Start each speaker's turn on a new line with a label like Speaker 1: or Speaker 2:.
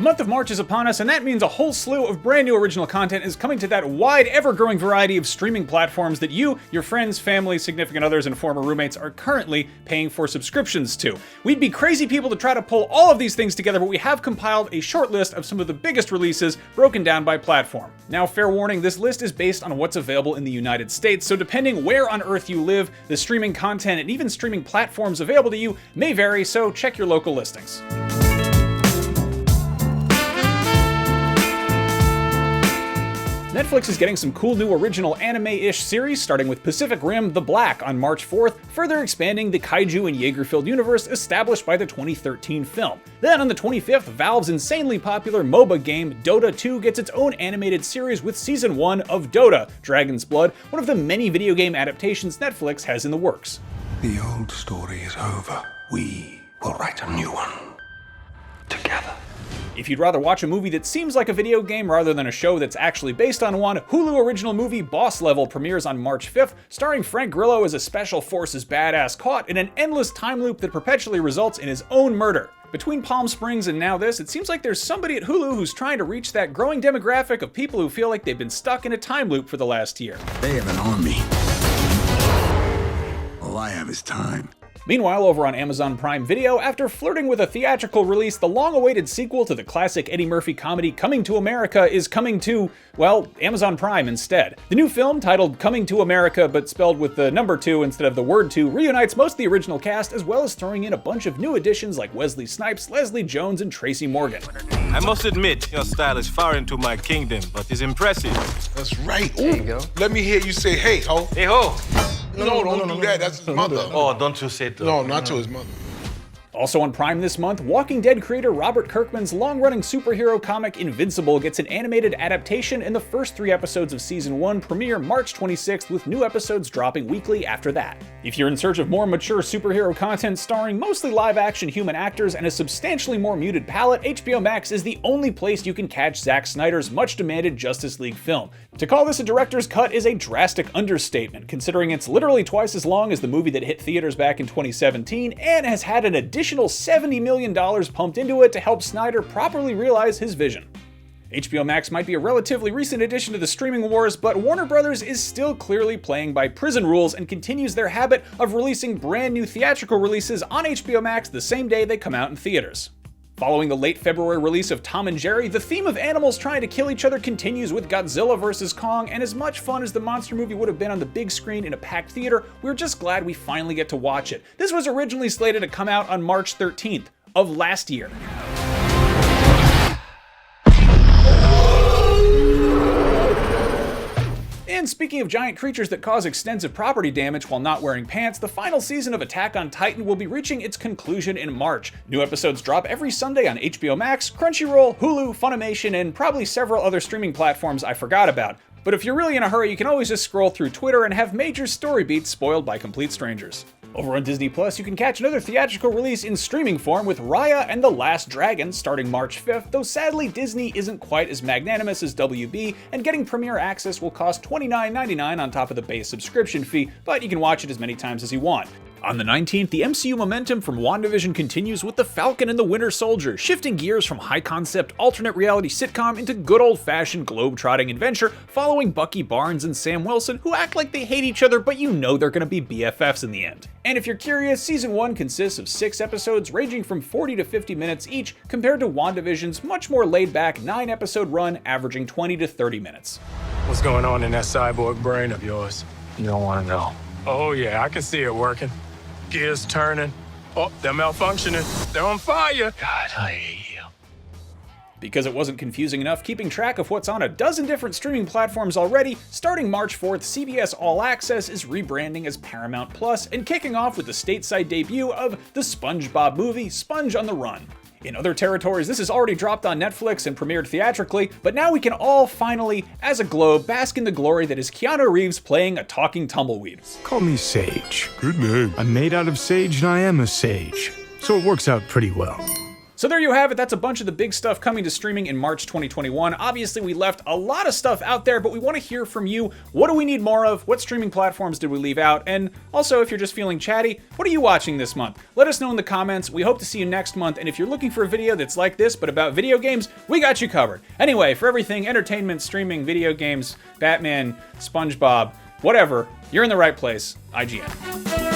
Speaker 1: month of March is upon us, and that means a whole slew of brand new original content is coming to that wide, ever-growing variety of streaming platforms that you, your friends, family, significant others, and former roommates are currently paying for subscriptions to. We'd be crazy people to try to pull all of these things together, but we have compiled a short list of some of the biggest releases broken down by platform. Now, fair warning, this list is based on what's available in the United States, so depending where on Earth you live, the streaming content and even streaming platforms available to you may vary, so check your local listings. Netflix is getting some cool new original anime-ish series, starting with Pacific Rim: The Black on March 4th, further expanding the kaiju and Jaeger-filled universe established by the 2013 film. Then on the 25th, Valve's insanely popular MOBA game Dota 2 gets its own animated series with Season 1 of Dota: Dragon's Blood, one of the many video game adaptations Netflix has in the works.
Speaker 2: The old story is over. We will write a new one. Together.
Speaker 1: If you'd rather watch a movie that seems like a video game rather than a show that's actually based on one, Hulu original movie Boss Level premieres on March 5th, starring Frank Grillo as a special forces badass caught in an endless time loop that perpetually results in his own murder. Between Palm Springs and now this, it seems like there's somebody at Hulu who's trying to reach that growing demographic of people who feel like they've been stuck in a time loop for the last year.
Speaker 2: They have an army. All I have is time.
Speaker 1: Meanwhile, over on Amazon Prime Video, after flirting with a theatrical release, the long-awaited sequel to the classic Eddie Murphy comedy Coming to America is coming to, well, Amazon Prime instead. The new film, titled Coming to America but spelled with the number 2 instead of the word 2, reunites most of the original cast as well as throwing in a bunch of new additions like Wesley Snipes, Leslie Jones, and Tracy Morgan.
Speaker 3: I must admit, your style is foreign to my kingdom, but is impressive.
Speaker 4: That's right.
Speaker 3: There you go.
Speaker 4: Let me hear you say, hey, ho.
Speaker 3: Hey, ho!
Speaker 4: No, don't do that. That's his mother.
Speaker 3: Oh, don't you say that.
Speaker 4: No, not to his mother.
Speaker 1: Also on Prime this month, Walking Dead creator Robert Kirkman's long-running superhero comic Invincible gets an animated adaptation, and the first 3 episodes of Season 1 premiere March 26th, with new episodes dropping weekly after that. If you're in search of more mature superhero content starring mostly live-action human actors and a substantially more muted palette, HBO Max is the only place you can catch Zack Snyder's much-demanded Justice League film. To call this a director's cut is a drastic understatement, considering it's literally twice as long as the movie that hit theaters back in 2017 and has had an additional $70 million pumped into it to help Snyder properly realize his vision. HBO Max might be a relatively recent addition to the streaming wars, but Warner Bros. Is still clearly playing by prison rules and continues their habit of releasing brand new theatrical releases on HBO Max the same day they come out in theaters. Following the late February release of Tom and Jerry, the theme of animals trying to kill each other continues with Godzilla vs. Kong, and as much fun as the monster movie would have been on the big screen in a packed theater, we're just glad we finally get to watch it. This was originally slated to come out on March 13th of last year. And speaking of giant creatures that cause extensive property damage while not wearing pants, the final season of Attack on Titan will be reaching its conclusion in March. New episodes drop every Sunday on HBO Max, Crunchyroll, Hulu, Funimation, and probably several other streaming platforms I forgot about. But if you're really in a hurry, you can always just scroll through Twitter and have major story beats spoiled by complete strangers. Over on Disney Plus, you can catch another theatrical release in streaming form with Raya and the Last Dragon starting March 5th, though sadly Disney isn't quite as magnanimous as WB, and getting premiere access will cost $29.99 on top of the base subscription fee, but you can watch it as many times as you want. On the 19th, the MCU momentum from WandaVision continues with the Falcon and the Winter Soldier, shifting gears from high-concept alternate reality sitcom into good old-fashioned globe-trotting adventure, following Bucky Barnes and Sam Wilson, who act like they hate each other, but you know they're gonna be BFFs in the end. And if you're curious, Season 1 consists of 6 episodes ranging from 40 to 50 minutes each, compared to WandaVision's much more laid-back 9-episode run averaging 20 to 30 minutes.
Speaker 5: What's going on in that cyborg brain of yours?
Speaker 3: You don't want to know.
Speaker 5: Oh yeah, I can see it working. Gears turning. Oh, they're malfunctioning. They're on fire.
Speaker 3: God, I hate you.
Speaker 1: Because it wasn't confusing enough keeping track of what's on a dozen different streaming platforms already, starting March 4th, CBS All Access is rebranding as Paramount Plus and kicking off with the stateside debut of the SpongeBob movie, Sponge on the Run. In other territories, this has already dropped on Netflix and premiered theatrically, but now we can all finally, as a globe, bask in the glory that is Keanu Reeves playing a talking tumbleweed.
Speaker 6: Call me Sage.
Speaker 4: Good name.
Speaker 6: I'm made out of sage and I am a sage, so it works out pretty well.
Speaker 1: So there you have it. That's a bunch of the big stuff coming to streaming in March 2021. Obviously, we left a lot of stuff out there, but we want to hear from you. What do we need more of? What streaming platforms did we leave out? And also, if you're just feeling chatty, what are you watching this month? Let us know in the comments. We hope to see you next month. And if you're looking for a video that's like this, but about video games, we got you covered. Anyway, for everything entertainment, streaming, video games, Batman, SpongeBob, whatever, you're in the right place. IGN.